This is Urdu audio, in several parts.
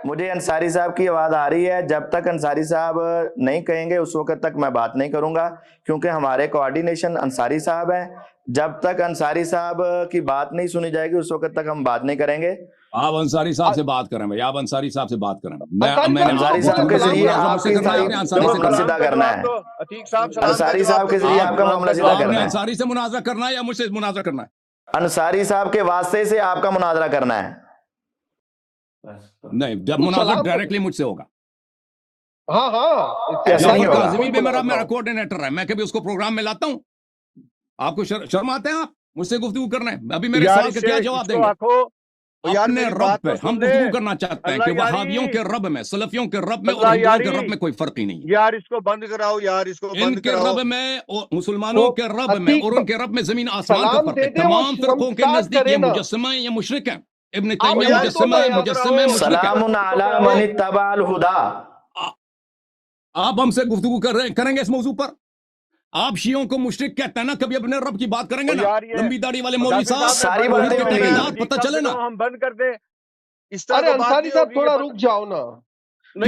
مجھے انصاری صاحب کی آواز آ رہی ہے. جب تک انصاری صاحب نہیں کہیں گے اس وقت تک میں بات نہیں کروں گا, کیونکہ ہمارے کوآرڈینیشن انصاری صاحب ہیں. جب تک انصاری صاحب کی بات نہیں سنی جائے گی اس وقت تک ہم بات نہیں کریں گے. آپ انصاری صاحب سے بات کریں بھائی, آپ انصاری صاحب سے بات کریں. انصاری صاحب کے ذریعے آپ کی معاملہ سیدھا کرنا ہے. انصاری صاحب کے ذریعے آپ کا معاملہ سیدھا کرنا ہے. انصاری سے مناظرہ کرنا ہے یا مجھ سے مناظرہ کرنا ہے؟ انصاری صاحب کے واسطے سے آپ کا مناظرہ کرنا ہے. نہیں, جب مناظرہ ڈائریکٹلی مجھ سے ہوگا. ہاں ہاں ایسا نہیں ہوگا. کاظمی بھی میرا کوآرڈینیٹر ہے, میں کبھی اس کو پروگرام میں لاتا ہوں؟ آپ کو شرم آتے ہیں آپ مجھ سے گفتگو کرنا ہے؟ ابھی میرے سوال کا کیا جواب دیں گے؟ اپنے رب پہ ہم گفتگو کرنا چاہتے ہیں کہ وہابیوں کے رب میں, سلفیوں کے رب میں اور ہندوؤں کے رب میں کوئی فرق ہی نہیں. یار اس کو بند کراؤ, یار اس کو ان بند کے کراؤ. رب میں مسلمانوں کے رب میں اور ان کے رب میں زمین آسمان کا فرق ہے. تمام فرقوں کے نزدیک یہ مجسمہ یہ مشرک ہیں. ابن تیمیہ مجسمہ مشرک ہے. سلام علی من اتبع الہدی. آپ ہم سے گفتگو کریں گے اس موضوع پر؟ آپ شیعوں کو مشرک کہتے ہیں نا, کبھی اپنے رب کی بات کریں گے نا؟ لمبی داڑھی والے مولوی صاحب, ساری باتیں ہوں گی. پتہ چلے نا. ہم بند کر دیں. ارے انصاری صاحب تھوڑا رک جاؤ نا. اس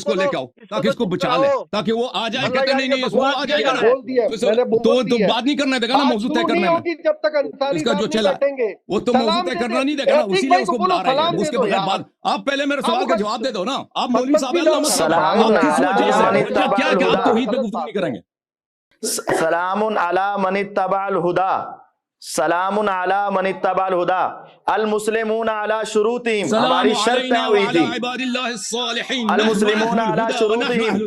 کو لے کے آؤ تاکہ اس کو بچا لے, تاکہ وہ آ جائے. کہتے نہیں وہ آ جائے گا نا, تو بات نہیں کرنا دے گا نا موضوع طے کرنے میں. جب تک انصاری اس کا جو چلا وہ تو موضوع طے کرنا نہیں دے گا نا, اسی لیے اس کو بلا رہے ہیں. اس کے بغیر بات. آپ پہلے میرے سوال کا جواب دے دو نا. آپ مولوی صاحب آپ کس وجہ سے کیا کہ آپ توحید پہ گفتگو نہیں کریں گے؟ سلام علی من اتبع الہدی. سلام علی من اتبع الہدی. المسلمون علی شروطہم. ہماری شرط طے ہوئی تھی. المسلمون علی شروطہم.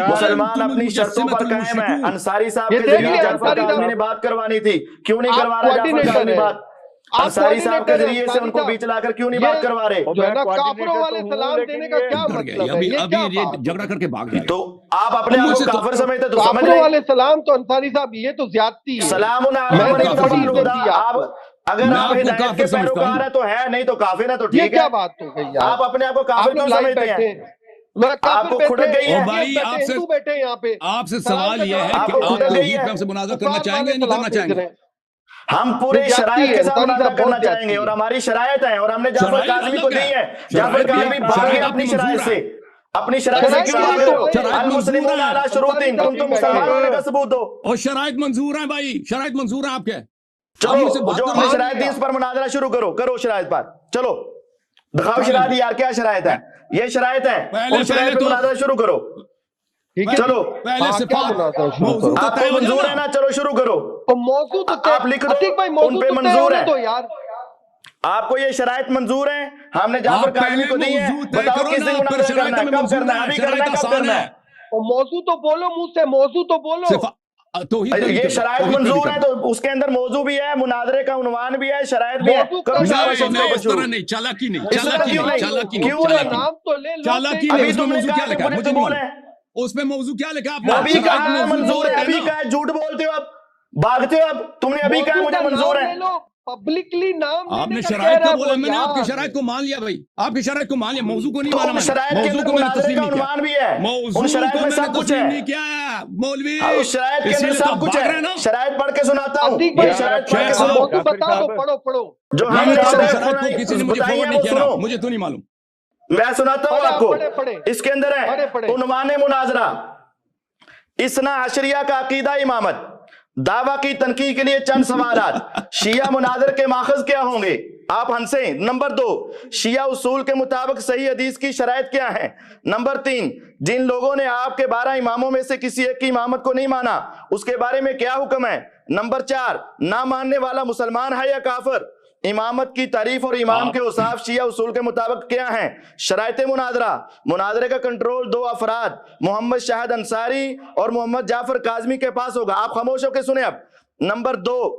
مسلمان اپنی شرطوں پر قائم ہیں. انصاری صاحب کے ذریعے جعفر کاظمی نے بات کروانی تھی, کیوں نہیں کروا رہا جعفر کاظمی بات؟ انصاری صاحب کے ذریعے سے ان کو بیچ لا کر کیوں نہیں بات کروا رہے؟ جو ہے نا کافروں والے سلام دینے کا کیا مطلب ہے؟ ابھی یہ جھگڑا کر کے بھاگ جائے. تو آپ اپنے آپ کو کافر سمجھتے تو سمجھ کافروں والے سلام تو انصاری صاحب یہ تو زیادتی ہے. سلام علی من اتبع الہدی. آپ اگر آپ ہدایت کے پیروکار ہیں تو ہے, نہیں تو کافر ہے تو ٹھیک ہے. یہ کیا بات ہو گئی آپ اپنے آپ کو کافر کیوں سمجھتے ہیں؟ آپ کو کھٹک گئی ہے. بھائی آپ سے سوال یہ ہے کہ آپ توحید پہ ہم سے مناظرہ کرنا چاہیں گے یا نہیں کرنا چاہیں گے؟ ہم پورے شرائط کے ساتھ مناظرہ کرنا چاہیں گے, اور ہماری شرائط ہیں, اور ہم نے جعفر کاظمی کو دی ہے. جعفر کاظمی بھاگے اپنی شرائط سے. اپنی شرائط سے کیوں بھاگ رہے ہو؟ المسلمون علی شروطہم. تم تو مسلمان ہونے کا ثبوت دو. اور شرائط منظور ہیں بھائی, شرائط منظور ہیں آپ کے. چلو جو ہم نے شرائط دی اس پر مناظرہ شروع کرو شرائط پر. چلو دکھاؤ شرائط یار, کیا شرائط ہے؟ یہ شرائط ہے, ان شرائط پر مناظرہ شروع کرو. چلو پہلے سے آپ کو منظور ہے نا, چلو شروع کرو. موضوع تو آپ لکھ دو ان پہ منظور ہے. آپ کو یہ شرائط منظور ہیں, ہم نے جعفر کاظمی کو دی ہے. بتاؤ کس دن مناظرہ کرنا ہے, کب کرنا ہے, ابھی کرنا ہے, کب کرنا ہے؟ موضوع تو بولو منہ سے, موضوع تو بولو. یہ شرائط منظور ہے تو اس کے اندر موضوع بھی ہے, مناظرے کا عنوان بھی ہے, شرائط بھی ہے. نہیں, چالاکی نہیں, کیوں نہیں؟ نام تو لے لو. چالاکی نہیں. اس میں موضوع کیا لکھا ہے مجھے نہیں معلوم. اس میں موضوع کیا لکھا ہے؟ ابھی کہا ہے منظور ہے, ابھی کہا ہے, جھوٹ بولتے ہو اب, بھاگتے ہو اب. تم نے ابھی کہا مجھے منظور ہے. پبلکلی نام آپ نے شرائط کا بولا, میں نے آپ کی شرائط کو مان لیا بھائی, آپ کی شرائط کو مان لیا, موضوع کو نہیں مانا. تو شرائط کے اندر مناظرے کا عنوان بھی ہے, ان شرائط میں سب کچھ ہے. مولوی اس شرائط کے اندر سب کچھ ہے. شرائط پڑھ کے سناتا ہوں, یہ شرائط پڑھ کے سنو. جو ہم نے شرائط بتائی ہیں وہ سنو. مجھے تو نہیں معلوم, میں سناتا ہوں آپ کو. اس کے اندر ہے عنوان مناظرہ, اثنا عشریہ کا عقیدہ امامت, دعویٰ کی تنقید کے لیے چند سوالات. شیعہ مناظر کے ماخذ کیا ہوں گے, آپ ہنسیں. نمبر 2, شیعہ اصول کے مطابق صحیح حدیث کی شرائط کیا ہیں. نمبر 3, جن لوگوں نے آپ کے 12 اماموں میں سے کسی ایک کی امامت کو نہیں مانا اس کے بارے میں کیا حکم ہے. نمبر 4, نہ ماننے والا مسلمان ہے یا کافر. امامت کی تعریف اور امام کے اوصاف شیعہ اصول کے مطابق کیا ہیں. شرائط مناظرہ, مناظرے کا کنٹرول 2 افراد محمد شاہد انصاری اور محمد جعفر کاظمی کے پاس ہوگا. آپ خاموش ہو کے سنیں اب. نمبر 2,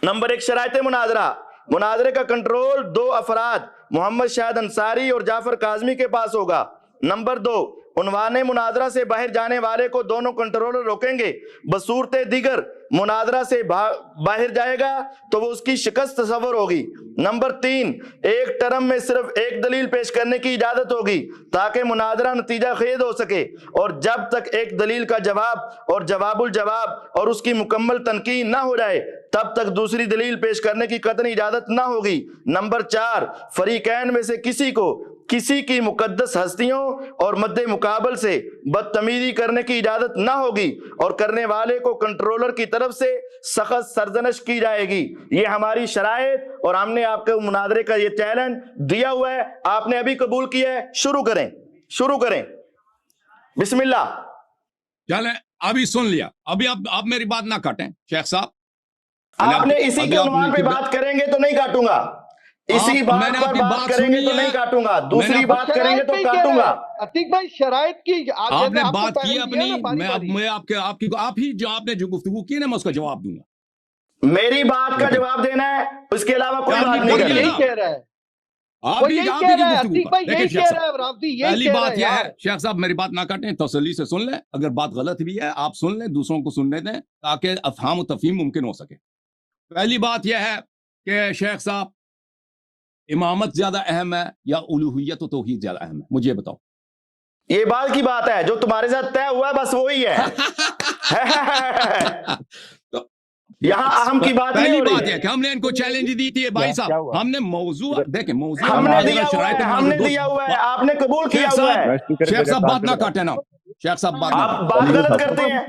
نمبر 1 شرائط مناظرہ, مناظرے کا کنٹرول 2 افراد محمد شاہد انصاری اور جعفر کاظمی کے پاس ہوگا. نمبر 2, عنوان مناظرہ سے باہر جانے والے کو دونوں کنٹرولر روکیں گے. بصورت دیگر مناظرہ سے باہر جائے گا تو وہ اس کی شکست تصور ہوگی. نمبر 3, ایک ٹرم میں صرف ایک دلیل پیش کرنے کی اجازت ہوگی تاکہ مناظرہ نتیجہ خیز ہو سکے, اور جب تک ایک دلیل کا جواب اور جواب الجواب اور اس کی مکمل تنقید نہ ہو جائے تب تک دوسری دلیل پیش کرنے کی قطعی اجازت نہ ہوگی۔ نمبر 4، فریقین میں سے کسی کو کسی کی مقدس ہستیوں اور مد مقابل سے بدتمیزی کرنے کی اجازت نہ ہوگی، اور کرنے والے کو کنٹرولر کی طرف سے سخت سرزنش کی جائے گی۔ یہ ہماری شرائط، اور ہم نے آپ کے مناظرے کا یہ چیلنج دیا ہوا ہے، آپ نے ابھی قبول کیا ہے۔ شروع کریں بسم اللہ۔ چلیں ابھی سن لیا، ابھی آپ میری بات نہ کاٹیں شیخ صاحب۔ آپ نے اسی کے عنوان پہ بات کریں گے تو نہیں کاٹوں گا، اسی بات پر بات کریں گے تو نہیں کاٹوں گا، دوسری بات کریں گے تو کاٹوں گا۔ عتیق بھائی شرائط کی آپ نے بات کی اپنی، میں آپ ہی جو آپ نے جو گفتگو کی نا میں اس کا جواب دوں گا۔ میری بات کا جواب دینا ہے، اس کے علاوہ کوئی بات نہیں کرنی۔ یہی کہہ رہا ہے، پہلی بات یہ ہے شیخ صاحب میری بات نہ کاٹیں، تسلی سے سن لیں، اگر بات غلط بھی ہے آپ سن لیں، دوسروں کو سننے دیں تاکہ افہام و تفہیم ممکن ہو سکے۔ پہلی بات یہ ہے کہ شیخ صاحب امامت زیادہ اہم ہے یا الوہیت و توحید زیادہ اہم ہے؟ مجھے یہ بتاؤ۔ یہ بات کی بات ہے، جو تمہارے ساتھ طے ہوا ہے بس وہی ہے۔ یہاں اہم کی بات نہیں پہلی ہو رہی بات ہے کہ ہم نے ان کو چیلنج دی تھی بھائی صاحب، ہم نے موضوع دیکھیں، موضوع ہم نے دیا ہوا ہے، آپ نے قبول کیا ہوا ہے۔ شیخ صاحب بات نہ کاٹے نا، شیخ صاحب بات نہ آپ کاٹیں۔ بات غلط کرتے ہیں۔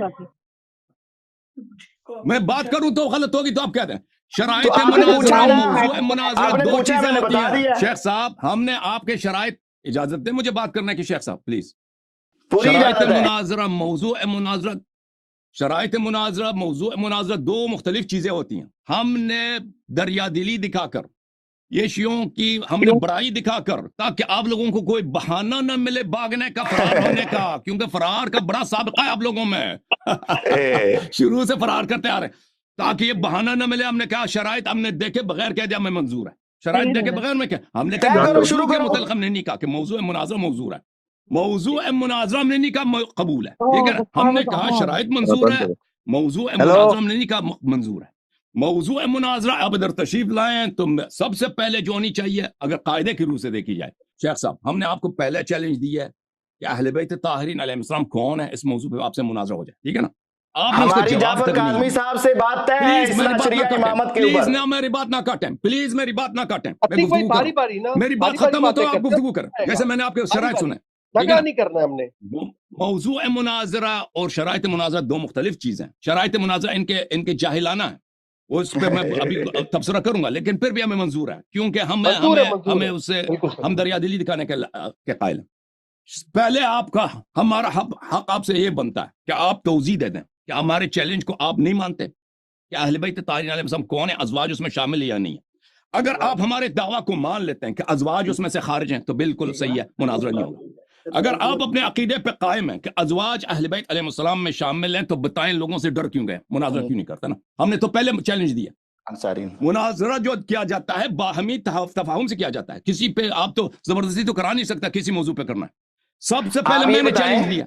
میں بات کروں تو غلط ہوگی تو آپ کہتے ہیں شرائط تو آپ نے پوچھا نا، موضوع مناظرہ آپ نے دو پوچھا، چیزیں میں نے ہوتی بتا ہیں۔ دیا۔ شیخ صاحب ہم نے آپ کے شرائط، اجازت دیں مجھے بات کرنے کی شیخ صاحب پلیز۔ پوری شرائط اجازت ہے۔ مناظرہ، موضوع مناظرہ، شرائط مناظرہ، موضوع مناظرہ دو مختلف چیزیں ہوتی ہیں۔ ہم نے دریا دلی دکھا کر، یہ شیعوں کی ہم نے بڑائی دکھا کر، تاکہ آپ لوگوں کو کوئی بہانہ نہ ملے بھاگنے کا، فرار ہونے کا، کیونکہ فرار کا بڑا سابقہ ہے آپ لوگوں میں، شروع سے فرار کرتے آ رہے ہیں، تاکہ یہ بہانہ نہ ملے۔ ہم نے کہا شرائط ہم نے دیکھے بغیر کہہ دیا میں منظور ہے، شرائط دیکھے بغیر میں کیا ہم نے کہا موضوع کے متعلق ہم نے نہیں کہا کہ موضوع مناظرہ موضوع ہے، موضوع مناظرہ ہم نے نہیں کہا قبول ہے، ٹھیک ہے نا؟ ہم نے کہا شرائط منظور ہے، موضوع مناظرہ ہم نے نہیں کہا منظور ہے۔ موضوع مناظرہ اب ادھر تشریف لائیں تو سب سے پہلے جو ہونی چاہیے، اگر قاعدے کی روح سے دیکھی جائے، شیخ صاحب ہم نے آپ کو پہلے چیلنج دیا ہے کہ اہل بیت طاہرین علیہ السلام کون ہے، اس موضوع پہ آپ سے مناظرہ ہو جائے، ٹھیک ہے نا؟ آپ نے اس کا ہماری جواب جعفر تک نہیں کاظمی دیا۔ صاحب سے بات طے ہے پلیز میری بات شریعہ نہ امامت کاٹیں، کے پلیز اوپر۔ نہ میری بات نہ کاٹیں، پلیز میری بات نہ کاٹیں، میں عتیق بھائی گفتگو باری کروں، باری نا، میری بات ختم ہو تو آپ گفتگو کریں، جیسے میں نے آپ کے شرائط سنے، لگا نہیں کرنا ہم نے۔ موضوع مناظرہ اور شرائط مناظرہ دو مختلف چیزیں۔ شرائط مناظرہ ان کے جاہلانہ ہیں، اس پہ میں ابھی تبصرہ کروں گا، لیکن پھر بھی ہمیں منظور ہے، کیونکہ ہمیں اس سے ہم دریا دلی دکھانے کے قائل ہیں۔ پہلے آپ کا ہمارا حق آپ سے یہ بنتا ہے کہ آپ توضیح دے دیں کہ ہمارے چیلنج کو آپ نہیں مانتے کہ اہل بیت طاہرین علیہ السلام کون ہے، ازواج اس میں شامل ہے یا نہیں ہے۔ اگر آپ ہمارے دعویٰ کو مان لیتے ہیں کہ ازواج اس میں سے خارج ہیں تو بالکل صحیح ہے، مناظرہ نہیں ہوگا۔ اگر آپ اپنے عقیدے پہ قائم ہیں کہ ازواج اہل بیت علیہ السلام میں شامل ہیں تو بتائیں لوگوں سے ڈر کیوں گئے، مناظرہ کیوں نہیں کرتا نا؟ ہم نے تو پہلے چیلنج دیا، مناظرہ جو کیا جاتا ہے باہمی تفاہم سے کیا جاتا ہے، کسی پہ آپ تو زبردستی تو کرا نہیں سکتا، کسی موضوع پہ کرنا ہے۔ سب سے پہلے میں نے چیلنج دیا،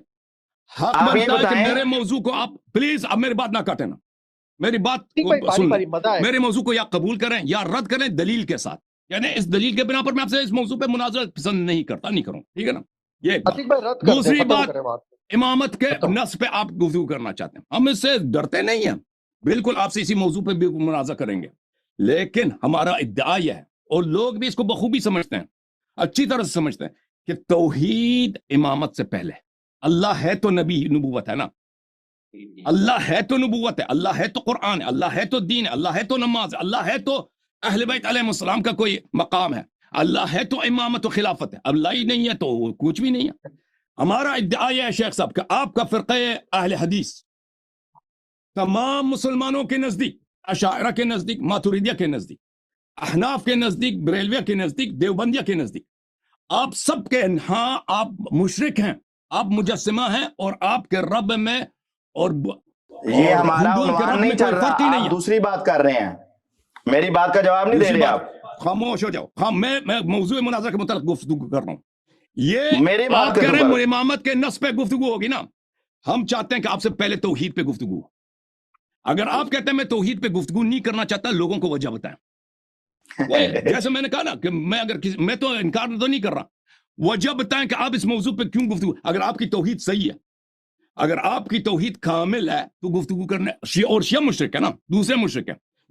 حق بنتا ہے کہ میرے موضوع کو آپ پلیز، اب میری بات نہ کاٹیں نا، میری بات سن لیں، میرے موضوع کو یا قبول کریں یا رد کریں دلیل کے ساتھ، یعنی اس دلیل کے بنا پر میں آپ سے اس موضوع پہ مناظرہ پسند نہیں کرتا، نہیں کروں، ٹھیک ہے نا؟ یہ ایک بات۔ دوسری بات، امامت کے نص پہ آپ گفتگو کرنا چاہتے ہیں، ہم اس سے ڈرتے نہیں ہیں، بالکل آپ سے اسی موضوع پہ بھی مناظرہ کریں گے، لیکن ہمارا ادعا یہ ہے، اور لوگ بھی اس کو بخوبی سمجھتے ہیں، اچھی طرح سے سمجھتے ہیں کہ توحید امامت سے پہلے، اللہ ہے تو نبی نبوت ہے نا، اللہ ہے تو نبوت ہے، اللہ ہے تو قرآن ہے، اللہ ہے تو دین ہے، اللہ ہے تو نماز ہے، اللہ ہے تو اہل بیت علیہ السلام کا کوئی مقام ہے، اللہ ہے تو امامت و خلافت ہے، اللہ ہی نہیں ہے تو کچھ بھی نہیں ہے۔ ہمارا ادعا یہ ہے شیخ صاحب کہ آپ کا فرقہ اہل حدیث تمام مسلمانوں کے نزدیک، اشاعرہ کے نزدیک، ماتوریدیہ کے نزدیک، احناف کے نزدیک، بریلویہ کے نزدیک، دیوبندیہ کے نزدیک، آپ سب کے ہاں آپ مشرک ہیں، آپ مجسمہ ہیں، اور آپ کے رب میں اور یہ ہمارا عنوان نہیں چل رہا، آپ دوسری بات کر رہے ہیں، میری بات کا جواب نہیں دے رہے آپ۔ خاموش ہو جاؤ، میں موضوع مناظرہ کے متعلق گفتگو کر رہا ہوں، یہ میری بات آپ کہہ رہے ہیں امامت کے نص پہ گفتگو ہوگی نا، ہم چاہتے ہیں کہ آپ سے پہلے توحید پہ گفتگو ہو۔ اگر آپ کہتے ہیں میں توحید پہ گفتگو نہیں کرنا چاہتا، لوگوں کو وجہ بتائیں، جیسے میں نے کہا نا کہ میں تو انکار تو نہیں کر رہا، وجہ بتائیں کہ آپ اس موضوع پہ کیوں گفتگو، اگر آپ کی توحید صحیح ہے، اگر آپ کی توحید کامل ہے تو گفتگو کرنے، اور شیعہ مشرک ہے نا، دوسرے مشرک ہے،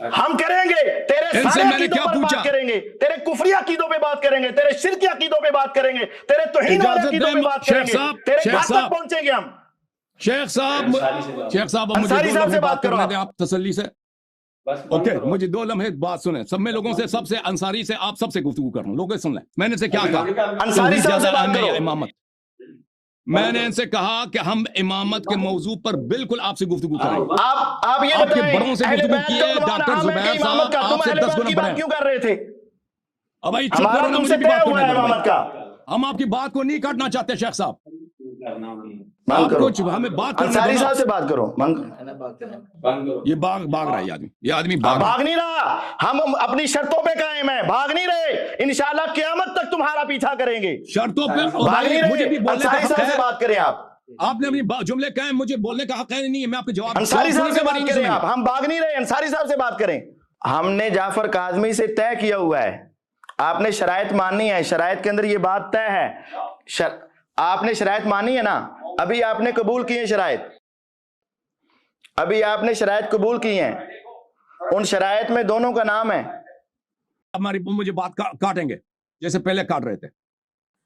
ہم کریں گے، تیرے سارے عقیدوں پر بات کریں گے، تیرے کفری عقیدوں پہ بات کریں گے، تیرے شرکی عقیدوں پہ بات کریں گے، تیرے توہین والے عقیدوں پہ بات کریں گے، تیرے گھر تک پہنچیں گے ہم۔ شیخ صاحب اب مجھے انصاری صاحب سے بات کرو کرنے دیں آپ تسلی سے۔ اوکے، مجھے 2 لمحے بات سنیں، سب میں لوگوں سے، سب سے انصاری سے، آپ سب سے گفتگو کر رہا ہوں، لوگ سن لیں میں نے سے کیا کہا۔ انصاری صاحب سے بات کرو۔ امامت، میں نے ان سے کہا کہ ہم امامت کے موضوع پر بالکل آپ سے گفتگو کریں گے۔ آپ یہ آپ کے بتائیں، بڑوں سے اہل گفتگو بیت کیے، کا عنوان ڈاکٹر عام ہے زبیر کہ امامت کا، صاحب تم آپ سے اہل 10 بیت گنا کی بڑے بات ہیں۔ کیوں کر رہے تھے؟ اب بھائی چپ ہمارا کرو نا، تم مجھے سے بھی طے بات ہوا کرنے ہے دو امامت بھائی۔ کا۔ ہم آپ کی بات کو نہیں کاٹنا چاہتے شیخ صاحب، بند آپ کرو، کچھ ہمیں بات کرنے انصاری دو نا۔ صاحب سے بات کرو، بند کرو۔ یہ بھاگ رہا ہے یہ آدمی بھاگ رہا ہے۔ بھاگ نہیں رہا، ہم اپنی شرطوں پہ قائم ہیں، بھاگ نہیں رہے، انشاءاللہ قیامت تک تمہارا پیچھا کریں گے۔ شرطوں پہ بھاگ نہیں مجھے بھی رہے، بولنے کا انصاری حق صاحب سے ہے۔ بات کریں آپ، آپ نے اپنی جملے کہے، مجھے بولنے کا حق ہے نہیں ہے، میں آپ کے جواب انصاری صاحب سے سنیں گے، بات میری کریں نہیں آپ، ہم بھاگ نہیں رہے، انصاری صاحب سے بات کریں۔ ہم نے جعفر کاظمی سے طے کیا ہوا ہے، آپ نے شرائط ماننی ہے، شرائط کے اندر یہ بات طے ہے، آپ نے شرائط مانی ہے نا، ابھی آپ نے قبول کی ہیں شرائط، ابھی آپ نے شرائط قبول کی ہیں، ان شرائط میں دونوں کا نام ہے۔ ہماری مجھے بات کاٹیں گے جیسے پہلے کاٹ رہے تھے،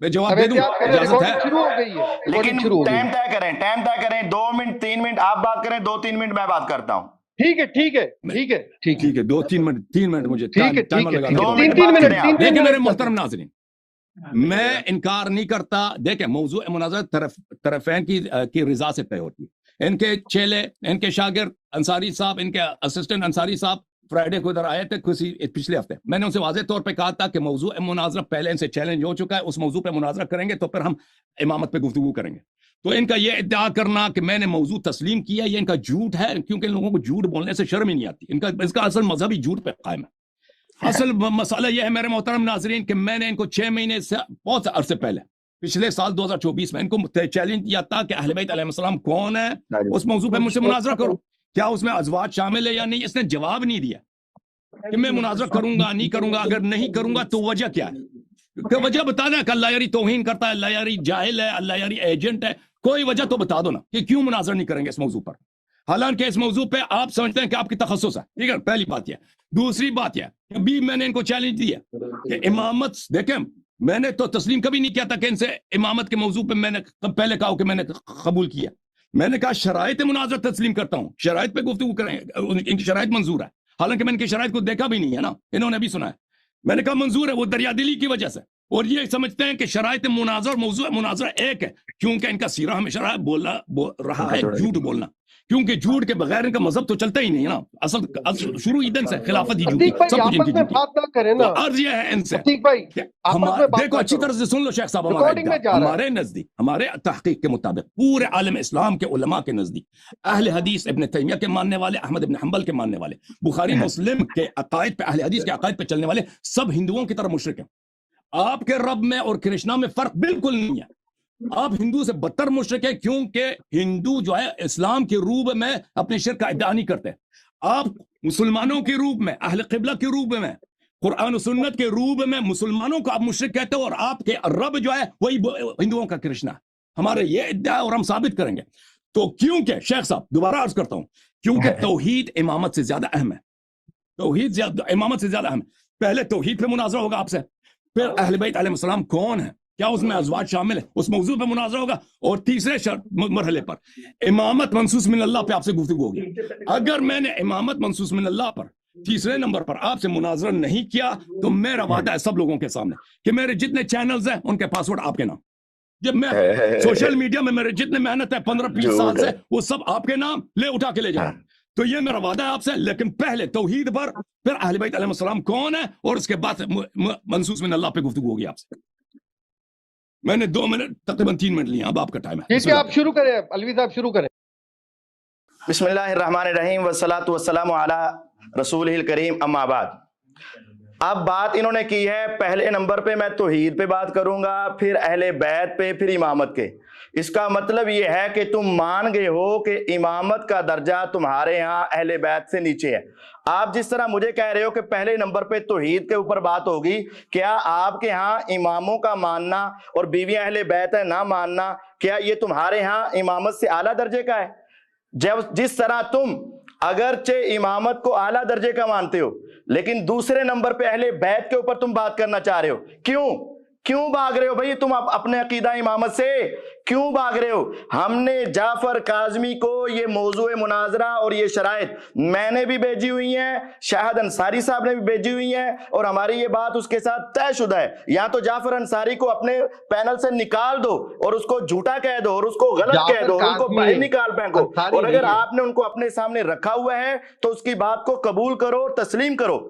میں جواب دے دوں، اجازت ہے؟ شروع ہو گئی ہے، لیکن شروع ہو گئی ٹائم طے کریں، ٹائم طے کریں، 2 منٹ 3 منٹ آپ بات کریں، 2-3 منٹ میں بات کرتا ہوں۔ ٹھیک ہے ٹھیک ہے ٹھیک ہے ٹھیک ہے، 2-3 منٹ، 3 منٹ مجھے ٹھیک ہے ٹائمر لگا دیں۔ 2 تین منٹ تین بات منٹ کریں آپ۔ لیکن میرے محترم ناظرین، میں انکار نہیں کرتا، دیکھیں موضوع مناظرہ طرفین کی رضا سے طے ہوتی ہے۔ ان کے چیلے، ان کے شاگرد انصاری صاحب، ان کے اسسٹنٹ انصاری صاحب فرائیڈے کو ادھر آئے تھے پچھلے ہفتے، میں نے ان سے واضح طور پہ کہا تھا کہ موضوع مناظرہ پہلے ان سے چیلنج ہو چکا ہے، اس موضوع پہ مناظرہ کریں گے تو پھر ہم امامت پہ گفتگو کریں گے۔ تو ان کا یہ ادعا کرنا کہ میں نے موضوع تسلیم کیا، یہ ان کا جھوٹ ہے، کیونکہ ان لوگوں کو جھوٹ بولنے سے شرم ہی نہیں آتی، اس کا اصل مذہبی جھوٹ پہ قائم ہے۔ اصل مسئلہ یہ ہے میرے محترم ناظرین کہ میں نے ان کو 6 مہینے سے بہت عرصے پہلے، پچھلے سال 2024 میں ان کو چیلنج کیا تھا کہ اہل بیت علیہ السلام کون ہے، اس موضوع پہ مجھ سے مناظرہ کرو، کیا اس میں ازواج شامل ہے یا نہیں۔ اس نے جواب نہیں دیا کہ میں مناظرہ کروں گا نہیں کروں گا، اگر نہیں کروں گا تو وجہ کیا ہے، کہ وجہ بتا دیں کہ اللہ یاری توہین کرتا ہے، اللہ یاری جاہل ہے، اللہ یاری ایجنٹ ہے، کوئی وجہ تو بتا دو نا کہ کیوں مناظرہ نہیں کریں گے اس موضوع پر، حالانکہ اس موضوع پہ آپ سمجھتے ہیں کہ آپ کی تخصص ہے، ٹھیک ہے، پہلی بات یہ۔ دوسری بات یہ کہ ابھی میں نے ان کو چیلنج دیا کہ امامت، دیکھیں میں نے تو تسلیم کبھی نہیں کیا تھا کہ ان سے امامت کے موضوع پہ میں نے پہلے کہا کہ میں نے قبول کیا، میں نے کہا شرائط مناظرہ تسلیم کرتا ہوں، شرائط پہ گفتگو کریں، ان کی شرائط منظور ہے، حالانکہ میں ان کی شرائط کو دیکھا بھی نہیں ہے نا، انہوں نے بھی سنا ہے، میں نے کہا منظور ہے، وہ دریا دلی کی وجہ سے، اور یہ سمجھتے ہیں کہ شرائط مناظرہ موضوع مناظرہ ایک ہے، کیونکہ ان کا سیرہ ہمیشہ رہا ہے جھوٹ بولنا، کیونکہ جھوٹ کے بغیر ان کا مذہب تو چلتا ہی نہیں ہے نا، اصل شروع ہی دن سے خلافت ہی جھوٹی، سب کچھ ان کی جھوٹی۔ بات نہ کریں نا عرض یہ ہے ان سے، دیکھو اچھی طرح سے سن لو شیخ صاحب، ہمارے نزدیک، ہمارے تحقیق کے مطابق پورے عالم اسلام کے علماء کے نزدیک، اہل حدیث ابن تیمیہ کے ماننے والے، احمد ابن حنبل کے ماننے والے، بخاری مسلم کے عقائد پہ، اہل حدیث کے عقائد پہ چلنے والے سب ہندوؤں کی طرح مشرک ہیں۔ آپ کے رب میں اور کرشنا میں فرق بالکل نہیں ہے، آپ ہندو سے بدتر مشرک ہے، کیونکہ ہندو جو ہے اسلام کے روب میں اپنے شرک کا ادعا نہیں کرتے، آپ مسلمانوں کے روب میں، اہل قبلہ کے روب میں، قرآن و سنت کے روب میں مسلمانوں کو آپ مشرک کہتے ہو، اور آپ کے رب جو ہے وہی ہندوؤں کا کرشنا ہے، ہمارے یہ ادعا اور ہم ثابت کریں گے۔ تو کیونکہ شیخ صاحب دوبارہ عرض کرتا ہوں، کیونکہ توحید امامت سے زیادہ اہم ہے، توحید امامت سے زیادہ اہم ہے، پہلے توحید پہ مناظرہ ہوگا آپ سے، پھر اہل بیت علیہ السلام کون ہے، کیا اس میں ازواج شامل ہے، اس موضوع پہ مناظرہ ہوگا، اور تیسرے مرحلے پر امامت منصوص من اللہ پہ آپ سے گفتگو ہوگی۔ اگر میں نے امامت منصوص من اللہ پر تیسرے نمبر پر آپ سے مناظرہ نہیں کیا تو میرا وعدہ ہے سب لوگوں کے سامنے کہ میرے جتنے چینلز ہیں ان کے پاسورڈ آپ کے نام، جب میں سوشل میڈیا میں میرے جتنے محنت ہے 15-20 سال سے، وہ سب آپ کے نام لے اٹھا کے لے جاؤں، تو یہ میرا وعدہ ہے آپ سے۔ لیکن پہلے توحید پر، پھر اہل بیت علیہ السلام کون ہے، اور اس کے بعد منصوص من اللہ پہ گفتگو ہوگی آپ سے۔ میں نے 2 منٹ تقریباً 3 منٹ لیے، اب آپ کا ٹائم ہے، ٹھیک ہے، آپ شروع کریں، الوی صاحب شروع کریں۔ بسم اللہ الرحمن الرحیم والصلاۃ والسلام علی رسول الکریم، اما بعد۔ اب بات انہوں نے کی ہے پہلے نمبر پہ میں توحید پہ بات کروں گا، پھر اہل بیت پہ، پھر امامت کے۔ اس کا مطلب یہ ہے کہ تم مان گئے ہو کہ امامت کا درجہ تمہارے ہاں اہل بیت سے نیچے ہے۔ آپ جس طرح مجھے کہہ رہے ہو کہ پہلے نمبر پہ توحید کے اوپر بات ہوگی، کیا آپ کے ہاں اماموں کا ماننا اور بیوی اہل بیت ہے نہ ماننا، کیا یہ تمہارے ہاں امامت سے اعلیٰ درجے کا ہے؟ جس طرح تم اگرچہ امامت کو اعلیٰ درجے کا مانتے ہو، لیکن دوسرے نمبر پہ اہل بیت کے اوپر تم بات کرنا چاہ رہے ہو. کیوں بھاگ رہے ہو بھائی تم اپنے عقیدہ امامت سے؟ کیوں بھاگ رہے ہو؟ ہم نے جعفر کاظمی کو یہ موضوع مناظرہ اور یہ شرائط میں نے بھی بھیجی ہوئی ہیں، شاہد انصاری صاحب نے بھی بھیجی ہوئی ہیں، اور ہماری یہ بات اس کے ساتھ طے شدہ ہے. یا تو جعفر انصاری کو اپنے پینل سے نکال دو اور اس کو جھوٹا کہہ دو اور اس کو غلط کہہ دو اور ان کو باہر نکال پھینکو، اور اگر آپ نے ان کو اپنے سامنے رکھا ہوا ہے تو اس کی بات کو قبول کرو، تسلیم کرو.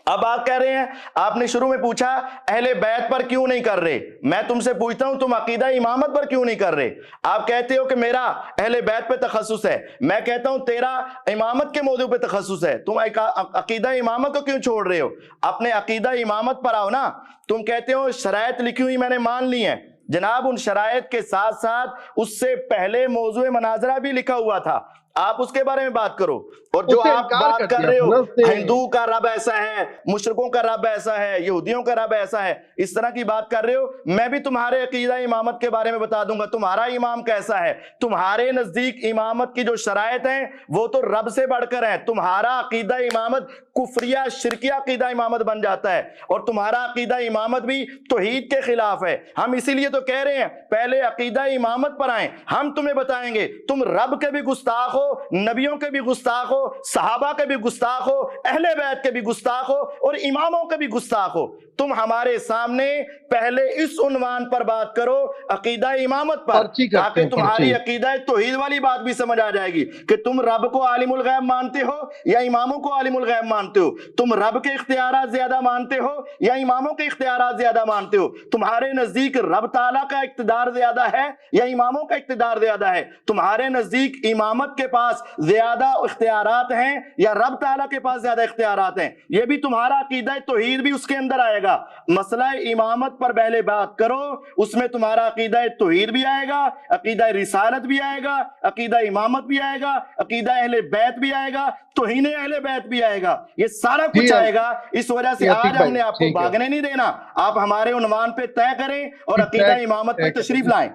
اب آپ کہہ رہے ہیں، آپ نے شروع میں پوچھا اہل بیت پر کیوں نہیں کر رہے، میں تم سے پوچھتا ہوں تم عقیدہ امامت پر کیوں نہیں کر رہے؟ آپ کہتے ہو کہ میرا اہل بیت پہ تخصص ہے، میں کہتا ہوں تیرا امامت کے موضوع پہ تخصص ہے، تم عقیدہ امامت کو کیوں چھوڑ رہے ہو؟ اپنے عقیدہ امامت پر آؤ نا. تم کہتے ہو شرائط لکھی ہوئی میں نے مان لی ہیں، جناب ان شرائط کے ساتھ ساتھ اس سے پہلے موضوع مناظرہ بھی لکھا ہوا تھا، آپ اس کے بارے میں بات کرو. اور جو آپ بات کر رہے ہو ہندو کا رب ایسا ہے، مشرکوں کا رب ایسا ہے، یہودیوں کا رب ایسا ہے، اس طرح کی بات کر رہے ہو، میں بھی تمہارے عقیدہ امامت کے بارے میں بتا دوں گا تمہارا امام کیسا ہے. تمہارے نزدیک امامت کی جو شرائط ہیں وہ تو رب سے بڑھ کر ہیں. تمہارا عقیدہ امامت کفریہ شرکیہ عقیدہ امامت بن جاتا ہے، اور تمہارا عقیدہ امامت بھی توحید کے خلاف ہے. ہم اسی لیے تو کہہ رہے ہیں پہلے عقیدہ امامت پر آئیں، ہم تمہیں بتائیں گے. تم رب کے بھی گستاخ ہو، نبیوں کے بھی گستاخ ہو، صحابہ کے بھی گستاخ ہو، اہل بیت کے بھی گستاخ ہو، اور اماموں کے بھی گستاخ ہو. تم ہمارے سامنے پہلے اس عنوان پر بات کرو عقیدہ امامت پر، تاکہ تمہاری عقیدہ توحید والی بات بھی سمجھ آ جائے گی کہ تم رب کو عالم الغیب مانتے ہو یا اماموں کو عالم الغیب مانتے ہو، تم رب کے اختیارات زیادہ مانتے ہو یا اماموں کے اختیارات زیادہ مانتے ہو، تمہارے نزدیک رب تعالیٰ کا اقتدار زیادہ ہے یا اماموں کا اقتدار زیادہ ہے، تمہارے نزدیک امامت کے پاس زیادہ اختیارات ہیں یا رب تعالیٰ کے پاس زیادہ اختیارات ہیں. یہ بھی تمہارا عقیدہ توحید بھی اس کے اندر آئے گا. مسئلہ امامت پر پہلے بات کرو، اس میں تمہارا عقیدہ توحید بھی آئے گا، عقیدہ رسالت بھی آئے گا، عقیدہ امامت بھی آئے گا، عقیدہ اہل بیت بھی آئے گا، توہین اہل بیت بھی آئے گا، یہ سارا کچھ آئے گا. اس وجہ سے آج ہم نے آپ کو بھاگنے نہیں دینا، آپ ہمارے عنوان پہ طے کریں اور عقیدہ امامت پہ تشریف لائیں.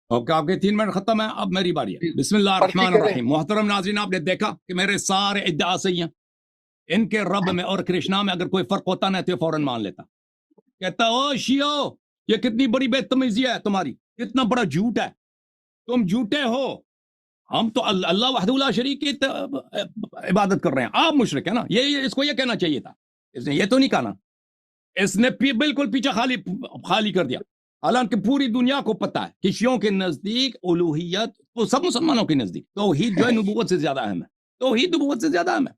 اوکے، آپ کے 3 منٹ ختم ہے، اب میری باری ہے. بسم اللہ الرحمن الرحیم. محترم ناظرین، آپ نے دیکھا کہ میرے سارے ادعا صحیح ہیں. ان کے رب میں اور کرشنا میں اگر کوئی فرق ہوتا نہ تو یہ فوراً مان لیتا. کہتا او شیعو، یہ کتنی بڑی بے تمیزی ہے تمہاری، کتنا بڑا جھوٹ ہے، تم جھوٹے ہو. ہم تو اللہ وحدہ لا شریک کی عبادت کر رہے ہیں، آپ مشرک ہیں نا. یہ اس کو یہ کہنا چاہیے تھا، اس نے یہ تو نہیں کہا نا. اس نے بالکل پیچھے خالی کر دیا. حالانکہ پوری دنیا کو پتا ہے کہ شیعوں کے نزدیک الوہیت، تو سب مسلمانوں کے نزدیک توحید جو ہے نبوت سے زیادہ اہم ہے. توحید نبوت سے زیادہ اہم ہے.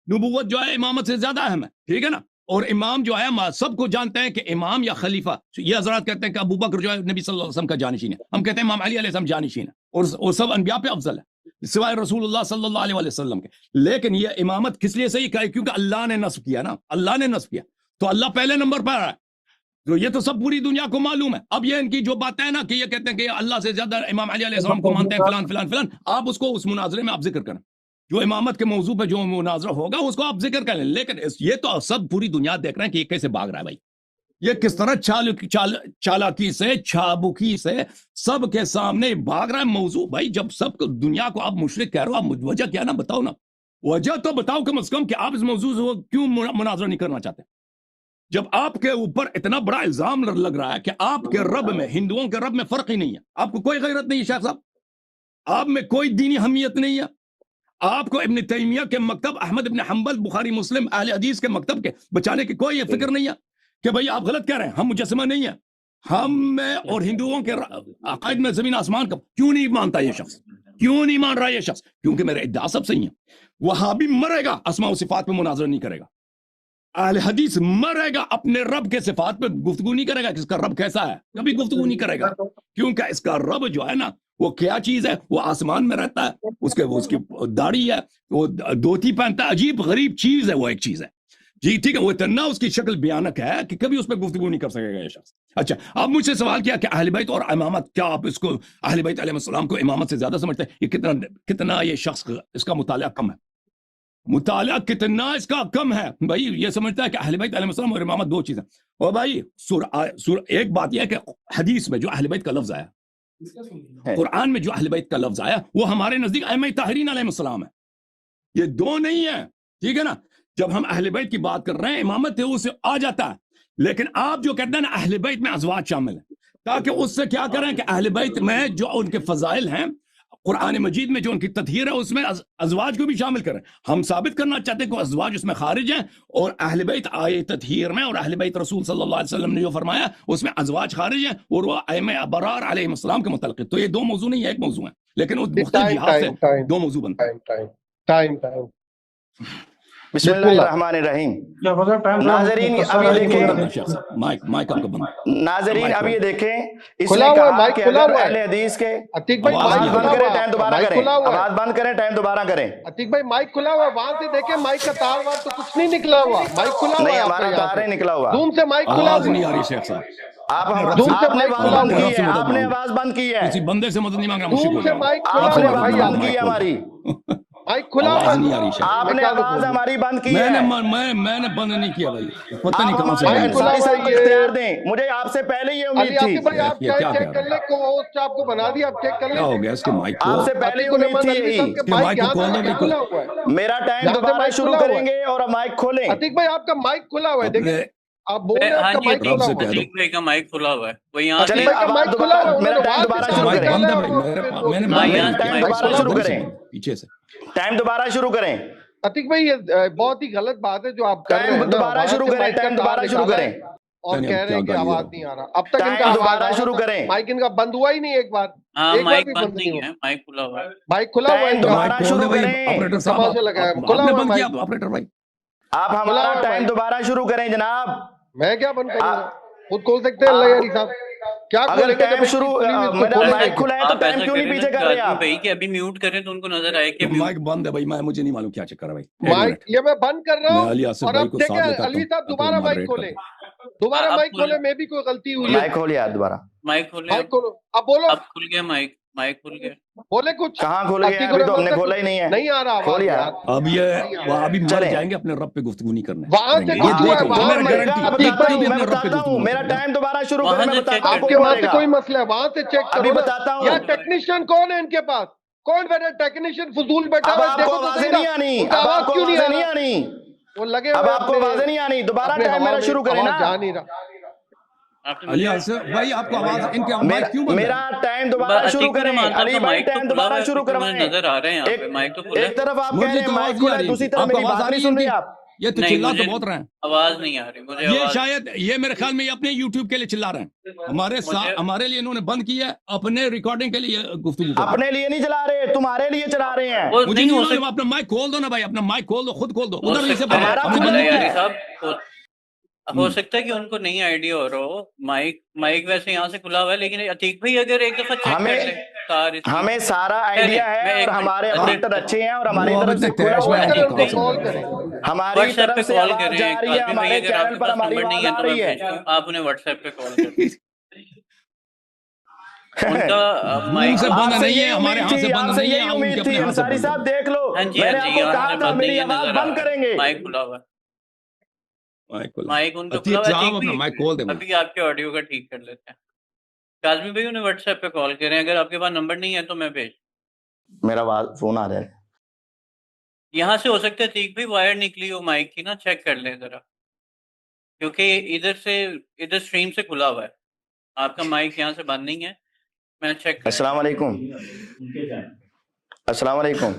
نبوت جو ہے امامت سے زیادہ اہم ہے، ٹھیک ہے نا. اور امام جو ہے سب کو جانتے ہیں کہ امام یا خلیفہ، یہ حضرات کہتے ہیں کہ ابو بکر جو ہے نبی صلی اللہ علیہ وسلم کا جانشین ہے، ہم کہتے ہیں امام علی علیہ السلام جانشین ہے، اور سب انبیاء پہ افضل ہے سوائے رسول اللہ صلی اللہ علیہ وسلم کے. لیکن یہ امامت کس لیے صحیح کہا؟ کیونکہ اللہ نے نصب کیا نا، اللہ نے نصب کیا، تو اللہ پہلے نمبر پر ہے. تو یہ تو سب پوری دنیا کو معلوم ہے. اب یہ ان کی جو باتیں ہیں نا کہ یہ کہتے ہیں کہ اللہ سے زیادہ امام علی علیہ السلام کو مانتے ہیں فلان فلان فلان، آپ اس کو اس مناظرے میں آپ ذکر کریں، جو امامت کے موضوع پہ جو مناظرہ ہوگا اس کو آپ ذکر کریں. لیکن یہ تو سب پوری دنیا دیکھ رہے ہیں کہ یہ کیسے بھاگ رہا ہے بھائی، یہ کس طرح چالاکی سے، چھابکی سے سب کے سامنے بھاگ رہا ہے موضوع. بھائی جب سب دنیا کو آپ مشرک کہہ رہے ہو، آپ وجہ کیا نا بتاؤ نا، وجہ تو بتاؤ کم از کم کہ آپ اس موضوع سے کیوں مناظرہ نہیں کرنا چاہتے. جب آپ کے اوپر اتنا بڑا الزام لگ رہا ہے کہ آپ کے رب میں، ہندوؤں کے رب میں فرق ہی نہیں ہے، آپ کو کوئی غیرت نہیں ہے شیخ صاحب، آپ میں کوئی دینی حمیت نہیں ہے، آپ کو ابن تیمیہ کے مکتب، احمد ابن حنبل، بخاری مسلم، اہل حدیث کے مکتب کے بچانے کی کوئی فکر نہیں ہے کہ بھئی آپ غلط کہہ رہے ہیں، ہم مجسمہ نہیں ہیں، ہم میں اور ہندوؤں کے عقائد میں زمین آسمان کا. کیوں نہیں مانتا یہ شخص؟ کیوں نہیں مان رہا یہ شخص؟ کیونکہ میرے ادعا سب صحیح ہیں. وہابی مرے گا اسماء و صفات پہ مناظرہ نہیں کرے گا، اہل حدیث مرے گا اپنے رب کے صفات پہ گفتگو نہیں کرے گا کہ اس کا رب کیسا ہے، کبھی گفتگو نہیں کرے گا. کیونکہ اس کا رب جو ہے نا وہ کیا چیز ہے، وہ آسمان میں رہتا ہے، اس کی داڑھی ہے، وہ دھوتی پہنتا ہے، عجیب غریب چیز ہے، وہ ایک چیز ہے جی، ٹھیک ہے. وہ اتنا اس کی شکل بیانک ہے کہ کبھی اس پہ گفتگو نہیں کر سکے گا یہ شخص. اچھا، آپ مجھ سے سوال کیا کہ اہل بیت اور امامت، کیا آپ اس کو اہل بیت علیہ السلام کو امامت سے زیادہ سمجھتے ہیں؟ یہ کتنا یہ شخص اس کا مطالعہ کم ہے، مطالعہ کتنا اس کا کم ہے. بھائی یہ سمجھتا ہے کہ اہل بیت علیہ السلام اور امامت دو چیزیں. اور بھائی ایک بات یہ ہے کہ حدیث میں جو اہل بیت کا لفظ آیا قرآن میں جو اہل بیت کا لفظ آیا وہ ہمارے نزدیک ائمہ طاہرین علیہ السلام ہے، یہ دو نہیں ہے، ٹھیک ہے نا؟ جب ہم اہل بیت کی بات کر رہے ہیں امامت ہے اسے آ جاتا ہے، لیکن آپ جو کہتے ہیں نا اہل بیت میں ازواج شامل ہیں، تاکہ اس سے کیا کریں کہ اہل بیت میں جو ان کے فضائل ہیں قرآن مجید میں جو ان کی تطہیر ہے اس میں ازواج کو بھی شامل کریں۔ ہم ثابت کرنا چاہتے ہیں کہ ازواج اس میں خارج ہیں، اور اہل بیت آئے تطہیر میں اور اہل بیت رسول صلی اللہ علیہ وسلم نے جو فرمایا اس میں ازواج خارج ہیں اور وہ ائمہ ابرار علیہ السلام کے متعلق ہے۔ تو یہ دو موضوع نہیں ہے، ایک موضوع ہے، لیکن اس مختلف لحاظ سے دو موضوع بنتے ہیں۔ ٹائم بسم اللہ الرحمن الرحیم۔ ناظرین اب یہ دیکھیں، مائک آپ کا بند۔ ناظرین اب یہ دیکھیں، اس نے کہا کہ اگر اہل حدیث کے آواز بند کریں ٹائم دوبارہ کریں، آواز بند کریں ٹائم دوبارہ کریں۔ عتیق بھائی مائک کھلا ہوا، وہاں سے دیکھیں مائک کا تار وار تو کچھ نہیں نکلا ہوا، مائک کھلا ہوا ہے، نہیں ہمارا تار نہیں نکلا ہوا، دوم سے مائک کھلا آواز ہوا نہیں آ رہی شیخ صاحب، آپ نے آواز بند کی ہے، آپ نے آواز بند کی ہے، کسی بندے سے مدد نہیں مانگ رہا، مجھ سے دوم سے بول مائک آپ نے کھلا آواز ہوا، بند کی ہے ہماری، مائک کھلا آواز نہیں آ ہوا، رہی شیخ۔ آپ نے آواز ہماری بند کی ہے۔ میں نے بند نہیں کیا بھائی، پتہ نہیں آپ کہاں سے ہمارے بند کیا۔ انصاری صاحب کو اختیار دیں، مجھے آپ سے پہلے یہ علی امید تھی، آصف بھائی آپ یہ کیا چیک کر لیں، ہوسٹ آپ کو بنا دیا، آپ چیک کر کیا لیں، ہو گیا اس کے مائک کو؟ آپ سے پہلے ہی امید تھی یہی۔ صاحب کے مائک یہاں سے کھلا ہوا ہے، میرا ٹائم دوبارہ شروع کریں گے اور مائک کھولیں۔ عتیق بھائی آپ کا مائک کھلا ہوا ہے، دیکھیں آپ بول رہے ہیں آپ کا مائک کھلا ہوا ہے، عتیق بھائی کا مائک کھلا ہوا ہے، وہ یہاں سے چلیں بھائی کا اب مائک آپ کھلا ہوا ہے، میرا ٹائم دوبارہ شروع مائک کریں، بند ہے بھائی، میں نے میرا ٹائم دوبارہ شروع کریں، پیچھے سے ٹائم دوبارہ شروع کریں، عتیق بھائی یہ بہت ہی غلط بات ہے جو آپ کر رہے ہیں ٹائم نا، دوبارہ وہاں شروع سے کریں، مائک کا ٹائم تار دوبارہ شروع نکالا کریں، ہے اور کہہ رہے ہیں کہ آواز نہیں آ رہا، اب تک ان ٹائم کا دوبارہ آواز شروع کریں، مائک ان کا بند ہوا ہی نہیں، ایک بار ہاں ایک بار مائک بھی بند بند نہیں نہیں ہوا، ہے، مائک کھلا ہوا ہے۔ مائک کھلا ہوا ہے ٹائم ان کا، دوبارہ مائک کھول دے شروع بھائی، کریں، آپریٹر صاحب تماشا لگایا، آپ کھلا نے ہوا بند کیا مائک، آپریٹر بھائی؟ آپ کھلا ہمارا ہوا ٹائم مائک، دوبارہ شروع کریں جناب۔ میں کیا بند کروں گا، خود کھول سکتے ہیں اللہ یاری صاحب، کیا اگر کھولیں گے جب ٹائم اس کی شروع کھلی ہوئی اس کو میرا کھولیں گے مائک کیا؟ کھلا ہے تو آپ ٹائم ایسا کیوں نہیں کریں نا پیچھے کر رہے کاظمی آپ؟ بھائی کہ ابھی میوٹ کریں تو ان کو نظر آئے کہ میوٹ۔ مائک بند ہے بھائی، مجھے نہیں معلوم کیا چکر ہے بھائی، ایک مائک منٹ یہ میں بند کر رہا میں ہوں، علی آصف اور بھائی اب کو دیکھیں ساتھ لے کے آتا الوی ہوں صاحب تاکہ وہ دوبارہ مائک ماڈریٹ کر کھولیں، دیں۔ دوبارہ آپ مائک کھولیں، کھولیں، میں بھی کوئی غلطی ہوئی ہے، مائک کھولیا دوبارہ، مائک کھولیں، مائک کھولو، اب بولو، اب کھل گیا مائک، مائک کھل گیا۔ بولے کچھ، کہاں کھول گیا؟ عتیق ابھی تو ہم الرحمن نے سے کھولا کچھ ہی نہیں ہے، نہیں آ رہا آواز کھولیا۔ یار، اب یہ وہ ابھی مر چلیں جائیں گے، اپنے رب پہ گفتگو نہیں کرنے وہاں کریں سے گے، یہ کچھ ہوا دیکھ ہے، لو وہاں میرا مرے گا، گارنٹی بتاتا کتنی ہوں بھی میں اپنے رب پہ بتاتا گفتگو ہوں، نہیں میرا کریں گے۔ ٹائم دوبارہ شروع کریں، وہاں میں سے بتاتا چیک ہوں آپ کون کے وہاں مرے سے گا، کوئی مسئلہ ہے، وہاں سے چیک ابھی کرو نا، بتاتا یا ہوں۔ ٹیکنیشین کون ہے ان کے پاس، کون بیٹھا ٹیکنیشین فضول بیٹھا اب ہوا ہے، آپ کو دیکھو تو آوازیں صحیح نا، نہیں آنی، ان کا اب آپ آواز کو کیوں نہیں آوازیں آ نہیں رہا، آنی، وہ لگے اب ہوئے آپ کو آوازیں نہیں آنی، دوبارہ اپنے ٹائم ہوا میرا میں شروع کریں نا۔ آواز جا نہیں رہا، آپ نے علی مجھے آصف بھائی آپ کو آواز ان کے مائک کیوں بند ہے؟ میرا ٹائم دوبارہ شروع عتیق کریں، الرحمان صاحب علی کا بھائی مائک تو ٹائم کھلا ہوا دوبارہ ہے شروع کیونکہ مجھے کروائیں۔ نظر آ رہے ہیں یہاں پہ، مائک تو کھلا ایک ہے۔ طرف آپ کہہ مجھے رہے ہیں تو مائک آواز نہیں کھلا آ ہے، رہی دوسری ہے، طرف آپ کو میری آواز بات آ نہیں رہی ہے سن ان رہے کی؟ آپ۔ یہ تو نہیں چلا تو مجھے بہت رہے ہیں آواز نہیں آ رہی، مجھے یہ آواز، شاید یہ میرے خیال میں یہ اپنے یوٹیوب کے لیے چلا رہے ہیں، ہمارے لیے انہوں نے بند کیا ہے، اپنے ریکارڈنگ کے لیے گفتگو کر رہے ہیں۔ اپنے لیے نہیں چلا رہے، تمہارے لیے چلا رہے ہیں۔ وہ مجھے نہیں نہیں ہو معلوم، سکتا، اپنا مائک کھول دو نا بھائی، اپنا مائک کھول دو، خود کھول دو، ہو ادھر سے سکتا بند ہے، ہے ہمارا ہم نے کھلا بند اللہ نہیں ہوا یاری ہے۔ کیا۔ صاحب، ہو سکتا ہے کہ ان کو نہیں آئیڈیا ہو رہا ہو، مائک ویسے یہاں سے کھلا ہوا ہے، لیکن عتیق بھائی اگر ایک دفعہ چیک کر لیں تار اس کی، ہمیں سارا پہلے آئیڈیا ہے میں اور ایک منٹ، ہمارے عتیق آپریٹر اچھے ہیں اور ہماری وہ اب طرف اتنے سے کھلا تیش ہوا میں ہے، آپ کو کریں ان کہاں کو سے کال ملے کریں، گا؟ ہماری واٹس ایپ طرف پہ سے کال آواز کریں، جا رہی ہے، کاظمی بھائی ہمارے اگر آپ چینل کے پر پاس ہماری نمبر نہیں آواز ہے آ تو میں رہی ہے۔ بھیجتا ہوں، آپ انہیں واٹس ایپ پہ کال کر دیں، ان کا روم مائک، سے آپ بند سے نہیں ہے، یہ ہمارے امید ہاں سے تھی، بند آپ سے نہیں ہے، یہی ان کے امید اپنے تھی، ہاں سے انصاری بند ہے۔ صاحب دیکھ لو، ہاں جی میں ہاں نے جی، آپ کو یہاں کہا سے تھا بند نہیں میری ہے، آواز نظر آ بند رہا ہے، کریں گے۔ مائک کھلا ہوا ہے، مائک کھلا مائک ان کا کھلا عتیق ہوا ہے۔ صاحب عتیق اپنا بھی مائک کھول دے بھائی۔ ابھی آپ کے آڈیو کا ٹھیک کر لیتے ہیں، کاظمی بھائی انہیں واٹس ایپ پہ کال کریں، اگر آپ کے پاس نمبر نہیں ہے تو میں بھیج، میرا فون آ رہا ہے۔ یہاں سے ہو سکتا ہے عتیق بھائی وائر نکلی ہو مائک کی نا، چیک کر لیں ذرا، کیونکہ ادھر اسٹریم سے کھلا ہوا ہے، آپ کا مائک یہاں سے بند نہیں ہے، میں چیک کر السلام علیکم، السلام علیکم۔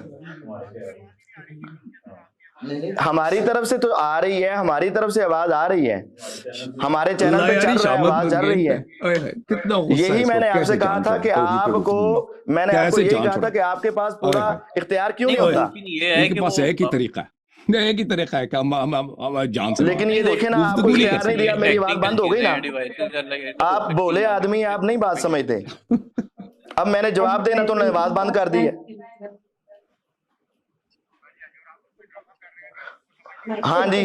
ہماری طرف سے تو آ رہی ہے، ہماری طرف سے آواز آ رہی ہے، ہمارے چینل اللہ پہ یاری چل رہا ہے، شامت آواز چل گیم رہی پہ ہے۔ کتنا غصہ ہے یہی اس میں کو، نے آپ سے کیسے کہا جان تھا چھوڑا کہ توحید پہ آپ کو، گفتگو، میں نے آپ کو کیسے یہی جان کہا تھا چھوڑا۔ کہ آپ کے پاس پورا اختیار کیوں نہیں نہیں، ہوتا، ممکن یہ ہے ان کے کہ پاس وہ ایک ہی طریقہ ہے، ایک ہی طریقہ ہے کہ ہم جان سے لیکن یہ دیکھیں نا، آپ کو گفتگو نہیں کر اختیار نہیں سکتے۔ دیا، میری آواز ٹیکنیکل بند ہو گئی چیزیں نا۔ ہیں، ڈیوائسز اللہ یہ تو ہو آپ سکتی بولے ہیں، آدمی، آپ نہیں بات سمجھتے، اب میں نے جواب دینا تو انہوں نے آواز بند کر دی ہے۔ ہاں جی،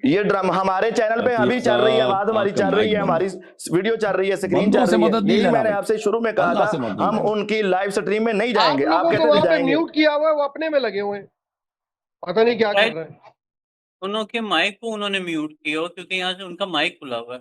یہ ڈرام ہمارے چینل پہ ابھی چل رہی ہے، آواز ہماری چل رہی ہے، ہماری ویڈیو چل رہی ہے، اسکرین بندوں چل سے رہی ہے۔ مدد نہیں یہی لینا میں نے بھائی، آپ سے شروع میں کہا اللہ سے تھا، مدد نہیں ہم لینا۔ ان کی لائیو سٹریم میں نہیں جائیں آپ گے، آپ لوگوں کہتے کو تھے وہاں پہ جائیں گے۔ میوٹ کیا ہوا ہے، وہ اپنے میں لگے ہوئے ہیں، پتہ نہیں کیا کر رہے ہیں۔ انہوں کے مائک کو انہوں نے میوٹ کیا ہو، کیونکہ یہاں سے ان کا مائک کھلا ہوا ہے،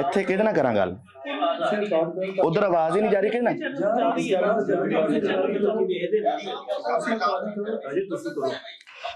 ਇੱਥੇ ਕਿਹਦੇ ਨਾਲ ਕਰਾਂ ਗੱਲ? ਉਧਰ ਆਵਾਜ਼ ਹੀ ਨਹੀਂ ਜਾ ਰਹੀ ਕਿਹਦੇ ਨਾਲ?